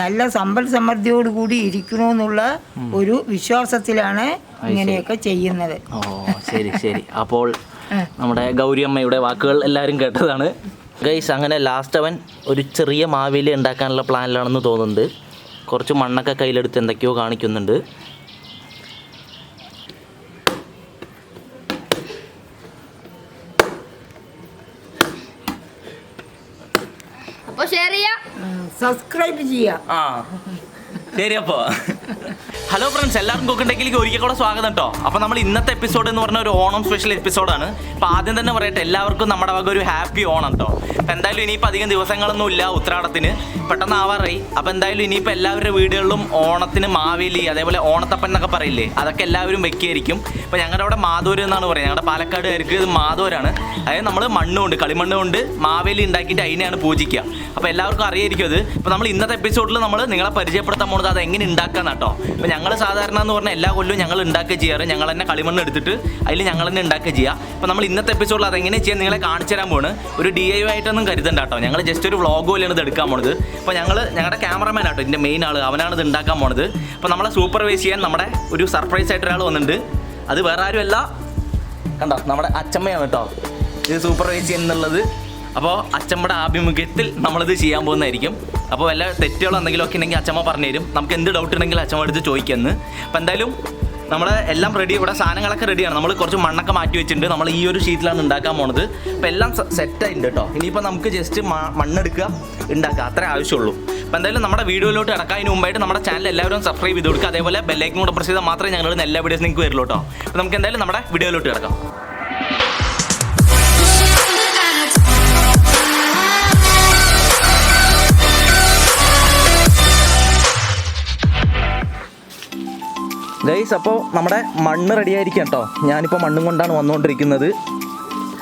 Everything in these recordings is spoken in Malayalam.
നല്ല സമ്പൽ സമൃദ്ധിയോടുകൂടി ഇരിക്കണമെന്നുള്ള ഒരു വിശ്വാസത്തിലാണ് ഇങ്ങനെയൊക്കെ ചെയ്യുന്നത്. ഓ ശരി ശരി. അപ്പോൾ നമ്മുടെ ഗൗരിയമ്മയുടെ വാക്കുകൾ എല്ലാവരും കേട്ടതാണ് ഗൈസ്. അങ്ങനെ ലാസ്റ്റ് അവൻ ഒരു ചെറിയ മാവേലി ഉണ്ടാക്കാനുള്ള പ്ലാനിലാണെന്ന് തോന്നുന്നുണ്ട്. കുറച്ച് മണ്ണൊക്കെ കയ്യിലെടുത്ത് എന്തൊക്കെയോ കാണിക്കുന്നുണ്ട്. സബ്സ്ക്രൈബ് ചെയ്യാം. ശരി. അപ്പോൾ ഹലോ ഫ്രണ്ട്സ്, എല്ലാവർക്കും കുക്കിംഗ് ഒരിക്കൽ കൂടെ സ്വാഗതം കേട്ടോ. അപ്പോൾ നമ്മൾ ഇന്നത്തെ എപ്പിസോഡ് എന്ന് പറഞ്ഞ ഒരു ഓണം സ്പെഷ്യൽ എപ്പിസോഡാണ്. അപ്പോൾ ആദ്യം തന്നെ പറയട്ടെ, എല്ലാവർക്കും നമ്മുടെ വക ഒരു ഹാപ്പി ഓണം കേട്ടോ. അപ്പോൾ എന്തായാലും ഇനിയിപ്പോൾ അധികം ദിവസങ്ങളൊന്നും ഇല്ല ഉത്രാടത്തിന്, പെട്ടെന്ന് ആവാറായി. അപ്പോൾ എന്തായാലും ഇനിയിപ്പോൾ എല്ലാവരുടെ വീടുകളിലും ഓണത്തിന് മാവേലി, അതേപോലെ ഓണത്തപ്പൻ എന്നൊക്കെ പറയില്ലേ, അതൊക്കെ എല്ലാവരും വെക്കുകയായിരിക്കും. ഇപ്പോൾ ഞങ്ങളുടെ അവിടെ മാധൂര് എന്നാണ് പറയുന്നത്. ഞങ്ങളുടെ പാലക്കാടുകാർക്ക് ഇത് മാധൂരാണ്. അതായത് നമ്മൾ മണ്ണുകൊണ്ട്, കളിമണ്ണ് കൊണ്ട് മാവേലി ഉണ്ടാക്കിയിട്ട് അതിനെയാണ് പൂജിക്കുക. അപ്പോൾ എല്ലാവർക്കും അറിയായിരിക്കും അത്. ഇപ്പോൾ നമ്മൾ ഇന്നത്തെ എപ്പിസോഡിൽ നമ്മൾ നിങ്ങളെ പരിചയപ്പെടുത്താൻ പോകുന്നത് അത് എങ്ങനെ ഉണ്ടാക്കാന്ന് കേട്ടോ. അപ്പോൾ ഞങ്ങൾ സാധാരണ എന്ന് പറഞ്ഞാൽ എല്ലാ കൊല്ലവും ഞങ്ങൾ ഉണ്ടാക്കുക ചെയ്യാറ്. ഞങ്ങൾ തന്നെ കളിമണ്ണ് എടുത്തിട്ട് അതിൽ ഞങ്ങൾ തന്നെ ഉണ്ടാക്കുക ചെയ്യുക. അപ്പോൾ നമ്മൾ ഇന്നത്തെ എപ്പിസോഡിൽ അതെങ്ങനെ ചെയ്യാൻ നിങ്ങളെ കാണിച്ചു തരാൻ പോണ്. ഒരു DIY ആയിട്ടൊന്നും കരുതണ്ട കേട്ടോ. ഞങ്ങൾ ജസ്റ്റ് ഒരു വ്ളോഗ് പോലെയാണ് ഇത് എടുക്കാൻ പോണത്. അപ്പോൾ ഞങ്ങളുടെ ക്യാമറമാൻ ആട്ടോ ഇതിൻ്റെ മെയിൻ ആൾ, അവനാണ് ഇത് ഉണ്ടാക്കാൻ പോണത്. അപ്പോൾ നമ്മളെ സൂപ്പർവൈസ് ചെയ്യാൻ നമ്മുടെ ഒരു സർപ്രൈസ് ആയിട്ട് ഒരാൾ വന്നിട്ടുണ്ട്. അത് വേറെ ആരുമല്ല, കണ്ടോ, നമ്മുടെ അച്ചമ്മയാണ് കേട്ടോ ഇത് സൂപ്പർവൈസ് ചെയ്യുന്നുള്ളത്. അപ്പോൾ അച്ചമ്മയുടെ ആഭിമുഖ്യത്തിൽ നമ്മളിത് ചെയ്യാൻ പോകുന്നതായിരിക്കും. അപ്പോൾ വല്ല തെറ്റുകളോ എന്തെങ്കിലുമൊക്കെ ഉണ്ടെങ്കിൽ അച്ചമ്മ പറഞ്ഞു തരും. നമുക്ക് എന്ത് ഡൗട്ട് ഉണ്ടെങ്കിൽ അച്ചമ്മ എടുത്ത് ചോദിക്കുന്നു. അപ്പോൾ എന്തായാലും നമ്മൾ എല്ലാം റെഡി, ഇവിടെ സാധനങ്ങളൊക്കെ റെഡിയാണ്. നമ്മൾ കുറച്ച് മണ്ണൊക്കെ മാറ്റി വെച്ചിട്ടുണ്ട്. നമ്മൾ ഈ ഒരു ഷീറ്റിലാണ് ഉണ്ടാക്കാൻ പോണത്. അപ്പോൾ എല്ലാം സെറ്റായിട്ടുണ്ട് കേട്ടോ. ഇനിയിപ്പോൾ നമുക്ക് ജസ്റ്റ് മണ്ണെടുക്കുക, ഉണ്ടാക്കുക, അത്രേ ആവശ്യമുള്ളൂ. അപ്പോൾ എന്തായാലും നമ്മുടെ വീഡിയോയിലോട്ട് കിടക്കാതിന് മുമ്പായിട്ട് നമ്മുടെ ചാനൽ എല്ലാവരും സബ്സ്ക്രൈബ് ചെയ്ത് കൊടുക്കുക. അതേപോലെ ബെല്ലൈക്കൻ കൂടെ പ്രസ് ചെയ്താൽ മാത്രമേ ഞങ്ങളുടെ എല്ലാ വീഡിയോസ് നിങ്ങൾക്ക് വരുള്ളൂ കേട്ടോ. അപ്പോൾ നമുക്ക് എന്തായാലും നമ്മുടെ വീഡിയോയിലോട്ട് കിടക്കാം. ഗൈസ്, അപ്പോൾ നമ്മുടെ മണ്ണ് റെഡി ആയിരിക്കാം കേട്ടോ. ഞാനിപ്പോൾ മണ്ണും കൊണ്ടാണ് വന്നുകൊണ്ടിരിക്കുന്നത്.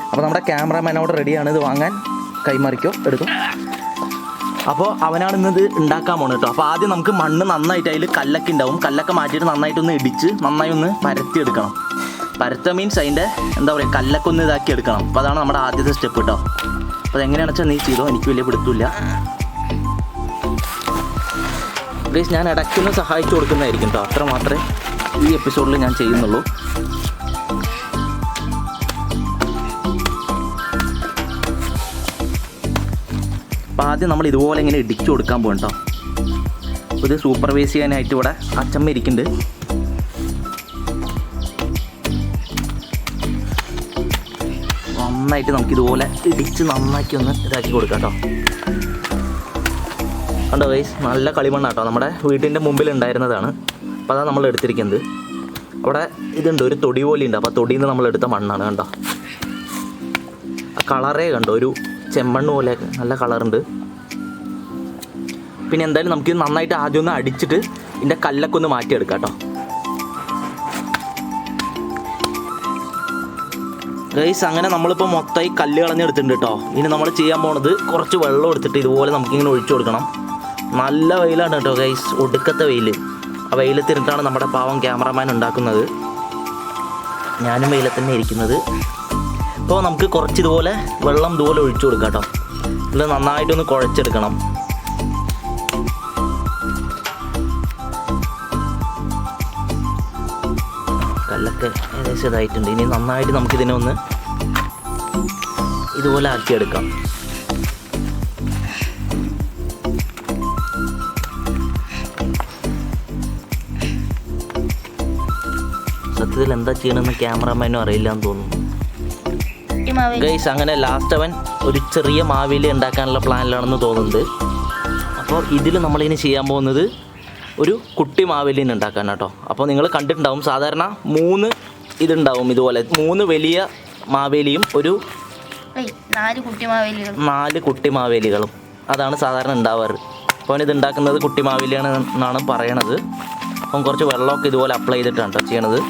അപ്പോൾ നമ്മുടെ ക്യാമറാമാനോട് റെഡിയാണ് ഇത് വാങ്ങാൻ. കൈമാറിക്കോ, എടുക്കും. അപ്പോൾ അവനാണ് ഇന്നത് ഉണ്ടാക്കാൻ പോണത് കേട്ടോ. അപ്പോൾ ആദ്യം നമുക്ക് മണ്ണ് നന്നായിട്ട് അതിൽ കല്ലൊക്കെ ഉണ്ടാവും. കല്ലൊക്കെ മാറ്റിയിട്ട് നന്നായിട്ടൊന്ന് ഇടിച്ച് നന്നായി ഒന്ന് പരത്തിയെടുക്കണം. പരത്ത മീൻസ് അതിൻ്റെ എന്താ പറയുക, കല്ലൊക്കെ ഒന്ന് ഇതാക്കി എടുക്കണം. അപ്പോൾ അതാണ് നമ്മുടെ ആദ്യത്തെ സ്റ്റെപ്പ് കേട്ടോ. അപ്പോൾ അതെങ്ങനെയാണെന്ന് വെച്ചാൽ നീ ചെയ്തോ, എനിക്ക് വലിയ പിടുത്തില്ല. ഗൈസ്, ഞാൻ ഇടയ്ക്കൊന്ന് സഹായിച്ചു കൊടുക്കുന്നതായിരിക്കും കേട്ടോ. അത്ര മാത്രമേ ഈ എപ്പിസോഡിൽ ഞാൻ ചെയ്യുന്നുള്ളൂ. അപ്പോൾ ആദ്യം നമ്മൾ ഇതുപോലെ ഇങ്ങനെ ഇടിച്ചു കൊടുക്കാൻ പോകും കേട്ടോ. ഇത് സൂപ്പർവൈസ് ചെയ്യാനായിട്ട് ഇവിടെ അച്ചമ്മ ഇരിക്കുന്നുണ്ട്. നന്നായിട്ട് നമുക്കിതുപോലെ ഇടിച്ച് നന്നാക്കി ഒന്ന് ഇതാക്കി കൊടുക്കാം കേട്ടോ. കണ്ടോ ഗൈസ്, നല്ല കളിമണ്ണാട്ടോ. നമ്മുടെ വീട്ടിൻ്റെ മുമ്പിൽ ഉണ്ടായിരുന്നതാണ്. അപ്പോൾ അതാണ് നമ്മൾ എടുത്തിരിക്കുന്നത്. അവിടെ ഇതുണ്ട്, ഒരു തൊടി പോലെ ഉണ്ട്. അപ്പോൾ തൊടിയിൽ നിന്ന് നമ്മൾ എടുത്ത മണ്ണാണ്. കണ്ടോ, ആ കളറേ കണ്ടോ, ഒരു ചെമ്മണ്ണ് പോലെ നല്ല കളറുണ്ട്. പിന്നെ എന്തായാലും നമുക്ക് നന്നായിട്ട് ആദ്യം ഒന്ന് അടിച്ചിട്ട് ഇതിൻ്റെ കല്ലൊക്കെ ഒന്ന് മാറ്റിയെടുക്കാം കേട്ടോ. ഗൈസ്, അങ്ങനെ നമ്മളിപ്പോൾ മൊത്തമായി കല്ല് കളഞ്ഞെടുത്തിട്ടുണ്ട് കേട്ടോ. ഇനി നമ്മൾ ചെയ്യാൻ പോണത് കുറച്ച് വെള്ളം എടുത്തിട്ട് ഇതുപോലെ നമുക്കിങ്ങനെ ഒഴിച്ചു കൊടുക്കണം. നല്ല വെയിലാണ് കേട്ടോ ഗൈസ്, ഒടുക്കത്തെ വെയിൽ. ആ വെയിലത്തിരുന്നിട്ടാണ് നമ്മുടെ പാവം ക്യാമറമാൻ ഉണ്ടാക്കുന്നത്. ഞാനും വെയിലത്തന്നെ ഇരിക്കുന്നത്. അപ്പോൾ നമുക്ക് കുറച്ച് ഇതുപോലെ വെള്ളം ഇതുപോലെ ഒഴിച്ചു കൊടുക്കാം കേട്ടോ. ഇത് നന്നായിട്ടൊന്ന് കുഴച്ചെടുക്കണം. കല്ലൊക്കെ ഏകദേശം ഇതായിട്ടുണ്ട്. ഇനി നന്നായിട്ട് നമുക്കിതിനെ ഒന്ന് ഇതുപോലെ ആക്കിയെടുക്കാം. സത്യത്തിൽ എന്താ ചെയ്യണമെന്ന് ക്യാമറമാനും അറിയില്ല എന്ന് തോന്നുന്നു. ഗൈസ്, അങ്ങനെ ലാസ്റ്റ് അവൻ ഒരു ചെറിയ മാവേലി ഉണ്ടാക്കാനുള്ള പ്ലാനിലാണെന്ന് തോന്നുന്നുണ്ട്. അപ്പോൾ ഇതിൽ നമ്മളിനി ചെയ്യാൻ പോകുന്നത് ഒരു കുട്ടി മാവേലിനെ ഉണ്ടാക്കാൻ കേട്ടോ. അപ്പോൾ നിങ്ങൾ കണ്ടിട്ടുണ്ടാവും, സാധാരണ 3 ഇതുണ്ടാവും ഇതുപോലെ. 3 വലിയ മാവേലിയും ഒരു 4 കുട്ടി മാവേലികളും, അതാണ് സാധാരണ ഉണ്ടാവാറ്. അപ്പോൾ അവൻ ഇത് ഉണ്ടാക്കുന്നത് കുട്ടി മാവേലിയാണ് എന്നാണ് പറയണത്. അപ്പം കുറച്ച് വെള്ളമൊക്കെ ഇതുപോലെ അപ്ലൈ ചെയ്തിട്ടാണ് കേട്ടോ ചെയ്യണത്.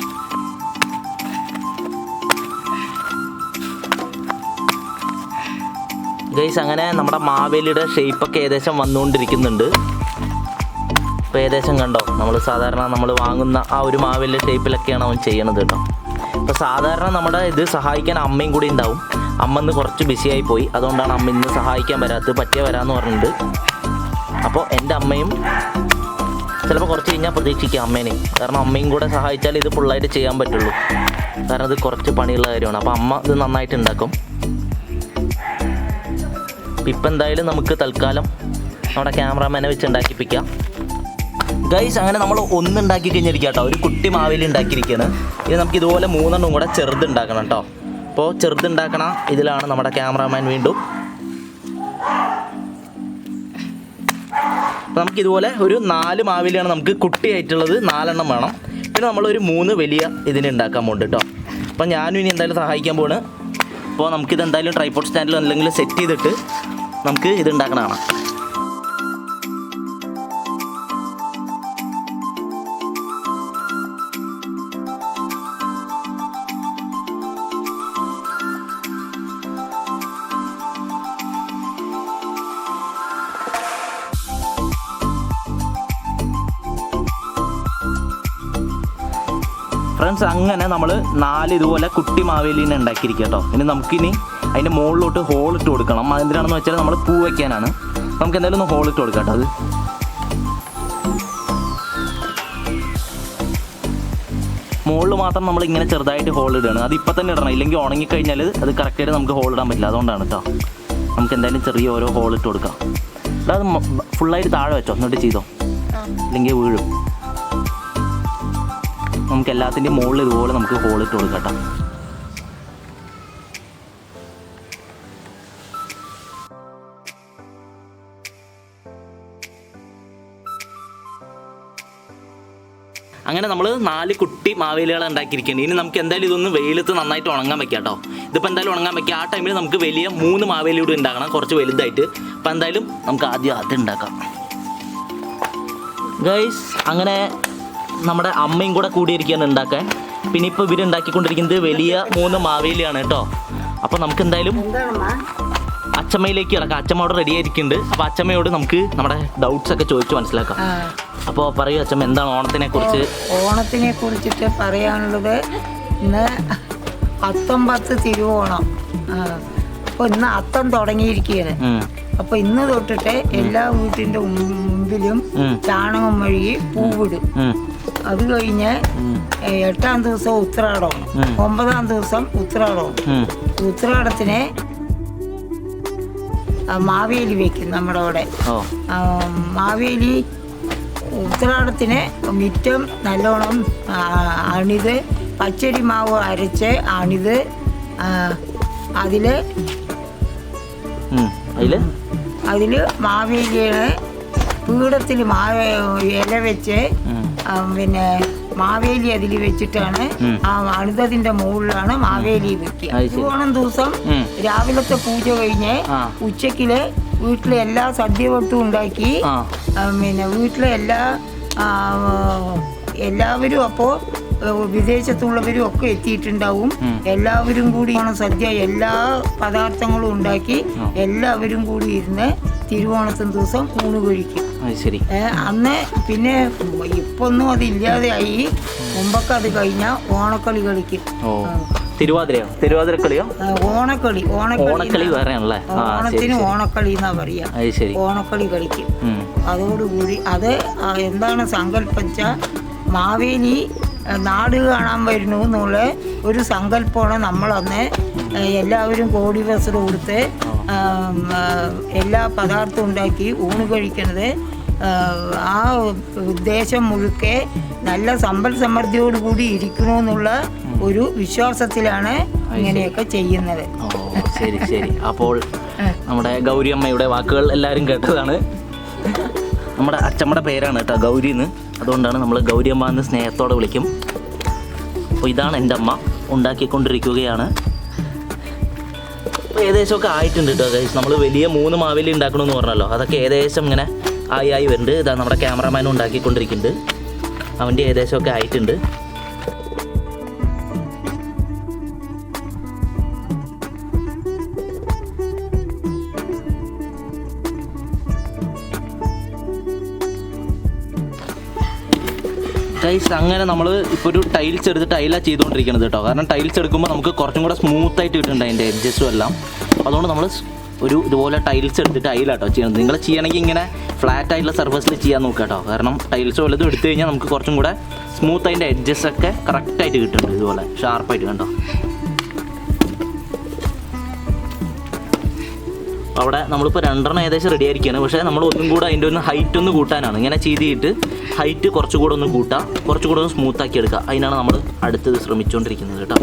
ഗൈസ്, അങ്ങനെ നമ്മുടെ മാവേലിയുടെ ഷേപ്പൊക്കെ ഏകദേശം വന്നുകൊണ്ടിരിക്കുന്നുണ്ട്. ഇപ്പോൾ ഏകദേശം കണ്ടോ, നമ്മൾ സാധാരണ നമ്മൾ വാങ്ങുന്ന ആ ഒരു മാവേലിയുടെ ഷേപ്പിലൊക്കെയാണ് അവൻ ചെയ്യണത് കേട്ടോ. ഇപ്പോൾ സാധാരണ നമ്മുടെ ഇത് സഹായിക്കാൻ അമ്മയും കൂടി ഉണ്ടാവും. അമ്മ ഇന്ന് കുറച്ച് ബിസിയായി പോയി, അതുകൊണ്ടാണ് അമ്മ ഇന്ന് സഹായിക്കാൻ വരാത്തത്. പറ്റിയ വരാമെന്ന് പറഞ്ഞിട്ടുണ്ട്. അപ്പോൾ എൻ്റെ അമ്മയും ചിലപ്പോൾ കുറച്ച് കഴിഞ്ഞാൽ പ്രതീക്ഷിക്കാം അമ്മേനെ, കാരണം അമ്മയും കൂടെ സഹായിച്ചാൽ ഇത് ഫുള്ളായിട്ട് ചെയ്യാൻ പറ്റുള്ളൂ. കാരണം ഇത് കുറച്ച് പണിയുള്ള കാര്യമാണ്. അപ്പോൾ അമ്മ ഇത് നന്നായിട്ട് ഉണ്ടാക്കും. ഇപ്പം എന്തായാലും നമുക്ക് തൽക്കാലം നമ്മുടെ ക്യാമറാമാനെ വെച്ച് ഉണ്ടാക്കിപ്പിക്കാം. ഗൈസ്, അങ്ങനെ നമ്മൾ ഒന്നുണ്ടാക്കി കഴിഞ്ഞിരിക്കുക കേട്ടോ. ഒരു കുട്ടി മാവേലി ഉണ്ടാക്കിയിരിക്കുകയാണ്. ഇനി നമുക്ക് ഇതുപോലെ 3 കൂടെ ചെറുതുണ്ടാക്കണം കേട്ടോ. അപ്പോൾ ചെറുതുണ്ടാക്കണ ഇതിലാണ് നമ്മുടെ ക്യാമറാമാൻ വീണ്ടും. അപ്പോൾ നമുക്കിതുപോലെ ഒരു 4 മാവേലിയാണ് നമുക്ക് കുട്ടിയായിട്ടുള്ളത്, 4 വേണം. പിന്നെ നമ്മളൊരു 3 വലിയ ഇതിന് ഉണ്ടാക്കാൻ പോകുന്നുണ്ട് കേട്ടോ. അപ്പോൾ ഞാനും ഇനി എന്തായാലും സഹായിക്കാൻ പോണ്. അപ്പോൾ നമുക്കിത് എന്തായാലും ട്രൈപോഡ് സ്റ്റാൻഡിൽ എന്തെങ്കിലും സെറ്റ് ചെയ്തിട്ട് നമുക്ക് ഇത് ഉണ്ടാക്കണതാണ്. ഫ്രണ്ട്സ്, അങ്ങനെ നമ്മൾ 4 ഇതുപോലെ കുട്ടി മാവേലീനെ ഉണ്ടാക്കിയിരിക്കുക കേട്ടോ. ഇനി നമുക്കിനി അതിൻ്റെ മുകളിലോട്ട് ഹോളിട്ട് കൊടുക്കണം. അതെന്തിനാണെന്ന് വെച്ചാൽ നമ്മൾ പൂ വയ്ക്കാനാണ്. നമുക്ക് എന്തായാലും ഒന്ന് ഹോളിട്ട് കൊടുക്കാം കേട്ടോ. അത് മുകളിൽ മാത്രം നമ്മൾ ഇങ്ങനെ ചെറുതായിട്ട് ഹോളിടുകയാണ്. അത് ഇപ്പം തന്നെ ഇടണം, ഇല്ലെങ്കിൽ ഉണങ്ങിക്കഴിഞ്ഞാൽ അത് കറക്റ്റായിട്ട് നമുക്ക് ഹോളിടാൻ പറ്റില്ല. അതുകൊണ്ടാണ് കേട്ടോ. നമുക്ക് എന്തായാലും ചെറിയ ഓരോ ഹോളിട്ട് കൊടുക്കാം. അത് ഫുള്ളായിട്ട് താഴെ വെച്ചോ, എന്നിട്ട് ചെയ്തോ, ഇല്ലെങ്കിൽ വീഴും. നമുക്ക് എല്ലാത്തിൻ്റെയും മുകളിൽ ഇതുപോലെ നമുക്ക് ഹോളിട്ട് കൊടുക്കാം കേട്ടോ. അങ്ങനെ നമ്മൾ 4 കുട്ടി മാവേലികളെ ഉണ്ടാക്കിയിരിക്കുകയാണ്. ഇനി നമുക്ക് എന്തായാലും ഇതൊന്ന് വെയിലത്ത് നന്നായിട്ട് ഉണങ്ങാൻ വെക്കാം കേട്ടോ. ഇതിപ്പോൾ എന്തായാലും ഉണങ്ങാൻ വെക്കാം. ആ ടൈമിൽ നമുക്ക് വലിയ 3 മാവേലി കൂടി ഉണ്ടാക്കണം, കുറച്ച് വലുതായിട്ട്. അപ്പോൾ എന്തായാലും നമുക്ക് ആദ്യം അത് ഉണ്ടാക്കാം. ഗൈസ്, അങ്ങനെ നമ്മുടെ അമ്മയും കൂടെ കൂടിയിരിക്കുകയാണ് ഉണ്ടാക്കാൻ. പിന്നെ ഇപ്പോൾ ഇവർ ഉണ്ടാക്കിക്കൊണ്ടിരിക്കുന്നത് വലിയ 3 മാവേലിയാണ് കേട്ടോ. അപ്പോൾ നമുക്ക് എന്തായാലും അച്ചമ്മയിലേക്ക് കിടക്കാം. അച്ചമ്മ അവിടെ റെഡി ആയിരിക്കുന്നുണ്ട്. അപ്പോൾ അച്ചമ്മയോട് നമുക്ക് നമ്മുടെ ഡൗട്ട്സ് ഒക്കെ ചോദിച്ച് മനസ്സിലാക്കാം. അപ്പോൾ പറയൂ അച്ചമ്മ, എന്താണ് ഓണത്തിനെ കുറിച്ച്? ഓണത്തിനെ കുറിച്ചിട്ട് പറയാനുള്ളത്, ഇന്ന് അത്തം 10 തിരുവോണം. അപ്പോൾ ഇന്ന് അത്തം തുടങ്ങിയിരിക്കുകയാണ്. അപ്പോൾ ഇന്ന് തൊട്ടിട്ട് എല്ലാ വീട്ടിൻ്റെ മുമ്പിലും ചാണകം മെഴുകി പൂവിടും. അത് കഴിഞ്ഞ് 8-ാം ദിവസം ഉത്രാടം, 9-ാം ദിവസം ഉത്രാടം. ഉത്രാടത്തിന് മാവേലി വെക്കും നമ്മുടെ അവിടെ. മാവേലി ഉത്രാടത്തിന് മുറ്റം നല്ലോണം അണിത് പച്ചരി മാവ് അരച്ച് അണിത് അതിൽ മാവേലിയെ പീഠത്തിൽ ഇല വെച്ച് പിന്നെ മാവേലി അതിൽ വെച്ചിട്ടാണ് ആ അണിതതിന്റെ മുകളിലാണ് മാവേലി വെക്കുക. തിരുവോണം ദിവസം രാവിലത്തെ പൂജ കഴിഞ്ഞ് ഉച്ചക്കില് വീട്ടിലെ എല്ലാ സദ്യവട്ടും ഉണ്ടാക്കി പിന്നെ വീട്ടിലെ എല്ലാവരും അപ്പോൾ വിദേശത്തുള്ളവരും ഒക്കെ എത്തിയിട്ടുണ്ടാവും. എല്ലാവരും കൂടി സദ്യ എല്ലാ പദാർത്ഥങ്ങളും ഉണ്ടാക്കി എല്ലാവരും കൂടി ഇരുന്ന് തിരുവോണത്തിന് ദിവസം ഊണ് കഴിക്കും. അന്ന് പിന്നെ ഇപ്പൊന്നും അതില്ലാതെയായി. മുമ്പൊക്കെ അത് കഴിഞ്ഞാൽ ഓണക്കളി കളിക്കും. ഓണക്കളി ഓണത്തിന് ഓണക്കളി എന്നാ പറയാ. ഓണക്കളി കളിക്കും. അതോടുകൂടി അത് എന്താണ് സങ്കല്പിച്ച മാവേലി നാട് കാണാൻ വരുന്നു എന്നുള്ള ഒരു സങ്കല്പമാണ് നമ്മളന്ന് എല്ലാവരും കോടി വസ്ത്രം കൊടുത്ത് എല്ലാ പദാർത്ഥവും ഉണ്ടാക്കി ഊണ് കഴിക്കുന്നത്. ആ ഉദ്ദേശം മുഴുക്കെ നല്ല സമ്പൽ സമൃദ്ധിയോടുകൂടി ഇരിക്കണമെന്നുള്ള ഒരു വിശ്വാസത്തിലാണ് ഇങ്ങനെയൊക്കെ ചെയ്യുന്നത്. ശരി ശരി. അപ്പോൾ നമ്മുടെ ഗൗരിയമ്മയുടെ വാക്കുകൾ എല്ലാവരും കേട്ടതാണ്. നമ്മുടെ അച്ചമ്മയുടെ പേരാണ് കേട്ടോ ഗൗരി എന്ന്, അതുകൊണ്ടാണ് നമ്മൾ ഗൗരിയമ്മ എന്ന് സ്നേഹത്തോടെ വിളിക്കും. അപ്പോൾ ഇതാണ് എൻ്റെ അമ്മ, ഉണ്ടാക്കിക്കൊണ്ടിരിക്കുകയാണ്. അപ്പോൾ ഏകദേശമൊക്കെ ആയിട്ടുണ്ട് കേട്ടോ ഗൈസ്. നമ്മൾ വലിയ 3 മാവേലി ഉണ്ടാക്കണമെന്ന് പറഞ്ഞല്ലോ, അതൊക്കെ ഏകദേശം ഇങ്ങനെ ആയി വരുന്നുണ്ട്. ഇതാ നമ്മുടെ ക്യാമറമാനും ഉണ്ടാക്കിക്കൊണ്ടിരിക്കുന്നുണ്ട്. അവൻ്റെ ഏകദേശമൊക്കെ ആയിട്ടുണ്ട്. ഗൈസ്, അങ്ങനെ നമ്മൾ ഇപ്പോൾ ഒരു ടൈൽസ് എടുത്ത് ടൈലാണ് ചെയ്തുകൊണ്ടിരിക്കുന്നത് കേട്ടോ. കാരണം ടൈൽസ് എടുക്കുമ്പോൾ നമുക്ക് കുറച്ചും കൂടെ സ്മൂത്തായിട്ട് കിട്ടുന്നുണ്ട് അതിൻ്റെ എഡ്ജസ്റ്റും എല്ലാം. അതുകൊണ്ട് നമ്മൾ ഒരു ഇതുപോലെ ടൈൽസ് എടുത്തിട്ട് അതിലാട്ടോ ചെയ്യണം. നിങ്ങൾ ചെയ്യണമെങ്കിൽ ഇങ്ങനെ ഫ്ലാറ്റ് ആയിട്ടുള്ള സർഫസിൽ ചെയ്യാൻ നോക്കുക കേട്ടോ. കാരണം ടൈൽസ് വല്ലതും എടുത്തു കഴിഞ്ഞാൽ നമുക്ക് കുറച്ചും കൂടെ സ്മൂത്ത് അതിൻ്റെ എഡ്ജസ് ഒക്കെ കറക്റ്റായിട്ട് കിട്ടുന്നുണ്ട്, ഇതുപോലെ ഷാർപ്പായിട്ട് കണ്ടോ. അവിടെ നമ്മളിപ്പോൾ 2 ഏകദേശം റെഡി ആയിരിക്കുകയാണ്. പക്ഷേ നമ്മൾ ഒന്നും കൂടെ അതിൻ്റെ ഒന്ന് ഹൈറ്റ് ഒന്ന് കൂട്ടാനാണ്. ഇങ്ങനെ ചെയ്തിട്ട് ഹൈറ്റ് കുറച്ചുകൂടെ ഒന്ന് കൂട്ടുക, കുറച്ചുകൂടെ ഒന്ന് സ്മൂത്താക്കി എടുക്കുക. അതിനാണ് നമ്മൾ അടുത്തത് ശ്രമിച്ചുകൊണ്ടിരിക്കുന്നത് കേട്ടോ.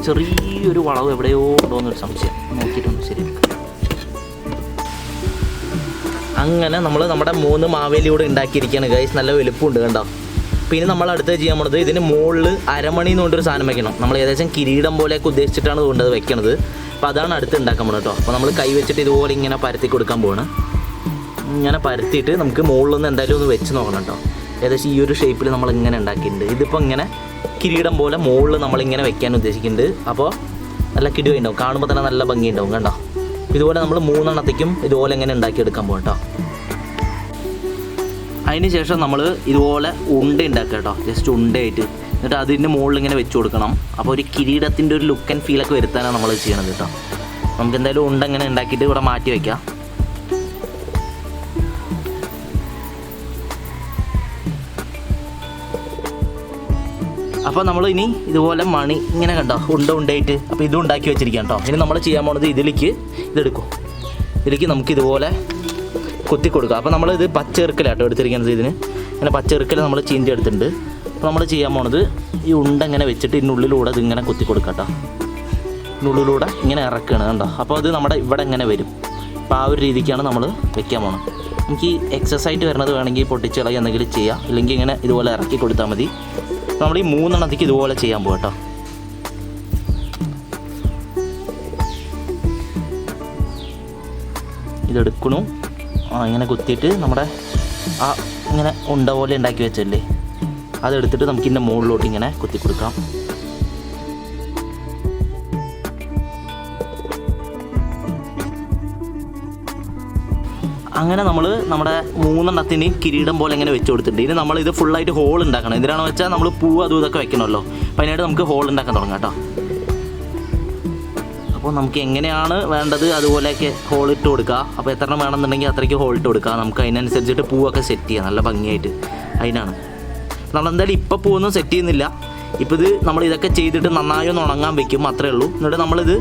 ചെറിയൊരു വളവ് എവിടെയോ ഉണ്ടോയെന്നൊരു സംശയം, നോക്കിയിട്ടുണ്ട് ശരി. അങ്ങനെ നമ്മൾ നമ്മുടെ 3 മാവേലിയോട് ഉണ്ടാക്കിയിരിക്കുകയാണ് ഗൈസ്. നല്ല വലുപ്പമുണ്ട് കണ്ടോ. പിന്നെ നമ്മൾ അടുത്ത് ചെയ്യാൻ പോണത് ഇതിന് മുകളിൽ അരമണി എന്ന് കൊണ്ടൊരു സാധനം വെക്കണം. നമ്മൾ ഏകദേശം കിരീടം പോലെയൊക്കെ ഉദ്ദേശിച്ചിട്ടാണ് അതുകൊണ്ട് അത് വെക്കണത്. അപ്പോൾ അതാണ് അടുത്ത് ഉണ്ടാക്കാൻ പോകണം കേട്ടോ. അപ്പോൾ നമ്മൾ കൈ വെച്ചിട്ട് ഇതുപോലെ ഇങ്ങനെ പരത്തി കൊടുക്കാൻ പോവാണ്. ഇങ്ങനെ പരത്തിയിട്ട് നമുക്ക് മുകളിലൊന്ന് എന്തായാലും ഒന്ന് വെച്ച് നോക്കണം കേട്ടോ. ഏകദേശം ഈ ഒരു ഷേപ്പിൽ നമ്മൾ ഇങ്ങനെ ഉണ്ടാക്കിയിട്ടുണ്ട്. ഇതിപ്പോൾ ഇങ്ങനെ കിരീടം പോലെ മുകളിൽ നമ്മളിങ്ങനെ വെക്കാൻ ഉദ്ദേശിക്കുന്നുണ്ട്. അപ്പോൾ നല്ല കിടിവ ഉണ്ടാവും, കാണുമ്പോൾ തന്നെ നല്ല ഭംഗി ഉണ്ടാവും കണ്ടോ. ഇതുപോലെ നമ്മൾ 3 എണ്ണത്തേക്കും ഇതുപോലെ ഇങ്ങനെ ഉണ്ടാക്കിയെടുക്കാൻ പോകും കേട്ടോ. അതിന് ശേഷം നമ്മൾ ഇതുപോലെ ഉണ്ട ഉണ്ടാക്കുക കേട്ടോ, ജസ്റ്റ് ഉണ്ടയായിട്ട്. എന്നിട്ട് അതിൻ്റെ മുകളിൽ ഇങ്ങനെ വെച്ച് കൊടുക്കണം. അപ്പോൾ ഒരു കിരീടത്തിൻ്റെ ഒരു ലുക്ക് ആൻഡ് ഫീലൊക്കെ വരുത്താനാണ് നമ്മൾ ചെയ്യണത് കേട്ടോ. നമുക്ക് എന്തായാലും ഉണ്ട ഇങ്ങനെ ഉണ്ടാക്കിയിട്ട് ഇവിടെ മാറ്റി വയ്ക്കാം. അപ്പോൾ നമ്മൾ ഇനി ഇതുപോലെ മണി ഇങ്ങനെ കണ്ടോ ഉണ്ടായിട്ട് അപ്പോൾ ഇതും ഉണ്ടാക്കി വെച്ചിരിക്കാം കേട്ടോ. ഇനി നമ്മൾ ചെയ്യാൻ പോകുന്നത് ഇതെടുക്കും. ഇതിലേക്ക് നമുക്ക് ഇതുപോലെ കുത്തി കൊടുക്കുക. അപ്പോൾ നമ്മളിത് പച്ചെറുക്കലാട്ടോ എടുത്തിരിക്കുന്നത്. ഇതിന് ഇങ്ങനെ പച്ചെറുക്കൽ നമ്മൾ ചീന്തി എടുത്തിട്ടുണ്ട്. അപ്പോൾ നമ്മൾ ചെയ്യാൻ പോണത് ഈ ഉണ്ട ഇങ്ങനെ വെച്ചിട്ട് ഇതിനുള്ളിലൂടെ ഇതിങ്ങനെ കുത്തി കൊടുക്കാം കേട്ടോ. ഇതിനുള്ളിലൂടെ ഇങ്ങനെ ഇറക്കുകയാണ് കണ്ടോ. അപ്പോൾ അത് നമ്മുടെ ഇവിടെ ഇങ്ങനെ വരും. അപ്പോൾ ആ ഒരു രീതിക്കാണ് നമ്മൾ വെക്കാൻ പോണത്. നമുക്ക് ഈ എക്സസൈറ്റ് വരുന്നത് വേണമെങ്കിൽ പൊട്ടിച്ചിളകി എന്തെങ്കിലും ചെയ്യാം, ഇല്ലെങ്കിൽ ഇങ്ങനെ ഇതുപോലെ ഇറക്കി കൊടുത്താൽ മതി. നമ്മൾ ഈ 3 എണ്ണത്തേക്ക് ഇതുപോലെ ചെയ്യാൻ പോകും കേട്ടോ. ഇതെടുക്കണു, ഇങ്ങനെ കുത്തിയിട്ട് നമ്മുടെ ഇങ്ങനെ ഉണ്ട പോലെ ഉണ്ടാക്കി വെച്ചല്ലേ, അതെടുത്തിട്ട് നമുക്ക് ഇതിൻ്റെ മുകളിലോട്ട് ഇങ്ങനെ കുത്തി കൊടുക്കാം. അങ്ങനെ നമ്മൾ നമ്മുടെ 3 എണ്ണത്തിന് കിരീടം പോലെ ഇങ്ങനെ വെച്ച് കൊടുത്തിട്ടുണ്ട്. ഇനി നമ്മളിത് ഫുള്ളായിട്ട് ഹോൾ ഉണ്ടാക്കണം. എന്തിനാണെന്ന് വെച്ചാൽ നമ്മൾ പൂവ് അതും ഇതൊക്കെ വെക്കണമല്ലോ. അപ്പോൾ അതിനായിട്ട് നമുക്ക് ഹോൾ ഉണ്ടാക്കാൻ തുടങ്ങാം കേട്ടോ. അപ്പോൾ നമുക്ക് എങ്ങനെയാണ് വേണ്ടത് അതുപോലെയൊക്കെ ഹോൾ ഇട്ട് കൊടുക്കുക. അപ്പോൾ എത്ര വേണമെന്നുണ്ടെങ്കിൽ അത്രയ്ക്ക് ഹോൾ ഇട്ട് കൊടുക്കുക. നമുക്ക് അതിനനുസരിച്ചിട്ട് പൂവൊക്കെ സെറ്റ് ചെയ്യാം നല്ല ഭംഗിയായിട്ട്. അതിനാണ് നമ്മളെന്തായാലും ഇപ്പോൾ പൂവൊന്നും സെറ്റ് ചെയ്യുന്നില്ല. ഇപ്പോൾ ഇത് നമ്മൾ ഇതൊക്കെ ചെയ്തിട്ട് നന്നായി ഒന്ന് ഉണങ്ങാൻ വെക്കും, അത്രേ ഉള്ളൂ. എന്നിട്ട് നമ്മളിത്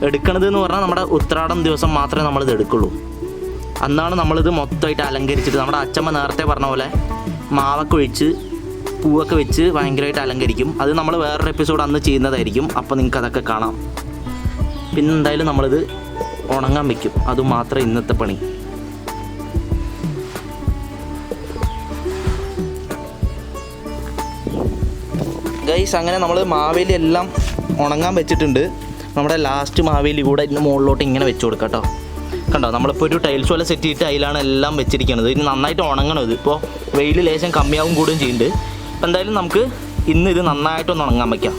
എടുക്കണത് എന്ന് പറഞ്ഞാൽ നമ്മുടെ ഉത്രാടം ദിവസം മാത്രമേ നമ്മളിത് എടുക്കുള്ളൂ. അന്നാണ് നമ്മളിത് മൊത്തമായിട്ട് അലങ്കരിച്ചിട്ട്, നമ്മുടെ അച്ചമ്മ നേരത്തെ പറഞ്ഞ പോലെ മാവൊക്കെ ഒഴിച്ച് പൂവൊക്കെ വെച്ച് ഭയങ്കരമായിട്ട് അലങ്കരിക്കും. അത് നമ്മൾ വേറൊരു എപ്പിസോഡ് അന്ന് ചെയ്യുന്നതായിരിക്കും. അപ്പോൾ നിങ്ങൾക്ക് അതൊക്കെ കാണാം. പിന്നെ എന്തായാലും നമ്മളിത് ഉണങ്ങാൻ വെക്കും, അതുമാത്രം ഇന്നത്തെ പണി. ഗൈസ് അങ്ങനെ നമ്മൾ മാവേലി എല്ലാം ഉണങ്ങാൻ വെച്ചിട്ടുണ്ട്. നമ്മുടെ ലാസ്റ്റ് മാവേലി കൂടെ ഇതിന് മുകളിലോട്ട് ഇങ്ങനെ വെച്ച് കൊടുക്കാം കേട്ടോ. കണ്ടോ, നമ്മളിപ്പോൾ ഒരു ടൈൽസ് പോലെ സെറ്റ് ചെയ്തിട്ട് അതിലാണ് എല്ലാം വെച്ചിരിക്കുന്നത്. ഇനി നന്നായിട്ട് ഉണങ്ങണം. ഇത് ഇപ്പോൾ വെയിൽ ലേശം കമ്മിയാവും കൂടുകയും ചെയ്യുന്നുണ്ട്. അപ്പോൾ എന്തായാലും നമുക്ക് ഇന്ന് ഇത് നന്നായിട്ടൊന്ന് ഉണങ്ങാൻ വയ്ക്കാം.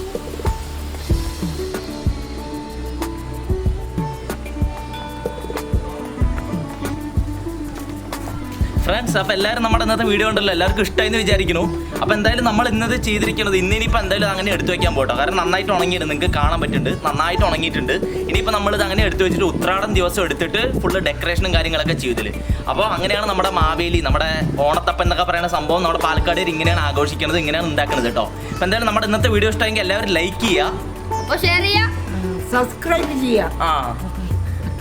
ഫ്രണ്ട്സ്, അപ്പോൾ എല്ലാവരും നമ്മുടെ ഇന്നത്തെ വീഡിയോ ഉണ്ടല്ലോ, എല്ലാവർക്കും ഇഷ്ടമായെന്ന് വിചാരിക്കുന്നു. അപ്പോൾ എന്തായാലും നമ്മൾ ഇന്നത് ചെയ്തിരിക്കുന്നത് ഇന്നിപ്പോൾ എന്തായാലും അങ്ങനെ എടുത്തു വെക്കാൻ പോട്ടോ. കാരണം നന്നായിട്ട് ഉണങ്ങിയിട്ട് നിങ്ങൾക്ക് കാണാൻ പറ്റുന്നുണ്ട്, നന്നായിട്ട് ഉണങ്ങിയിട്ടുണ്ട്. ഇനിയിപ്പോൾ നമ്മളിത് അങ്ങനെ എടുത്തു വെച്ചിട്ട് ഉത്രാടം ദിവസം എടുത്തിട്ട് ഫുള്ള് ഡെക്കറേഷനും കാര്യങ്ങളൊക്കെ ചെയ്തിൽ. അപ്പോൾ അങ്ങനെയാണ് നമ്മുടെ മാവേലി, നമ്മുടെ ഓണത്തപ്പൻ എന്നൊക്കെ പറയുന്ന സംഭവം നമ്മുടെ പാലക്കാട് ഇങ്ങനെയാണ് ആഘോഷിക്കുന്നത്, ഇങ്ങനെയാണ് ഉണ്ടാക്കുന്നത് കേട്ടോ. അപ്പോൾ എന്തായാലും നമ്മുടെ ഇന്നത്തെ വീഡിയോ ഇഷ്ടമെങ്കിൽ എല്ലാവരും ലൈക്ക് ചെയ്യുക, ഷെയർ ചെയ്യുക, സബ്സ്ക്രൈബ് ചെയ്യുക.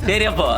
ശരി അപ്പോൾ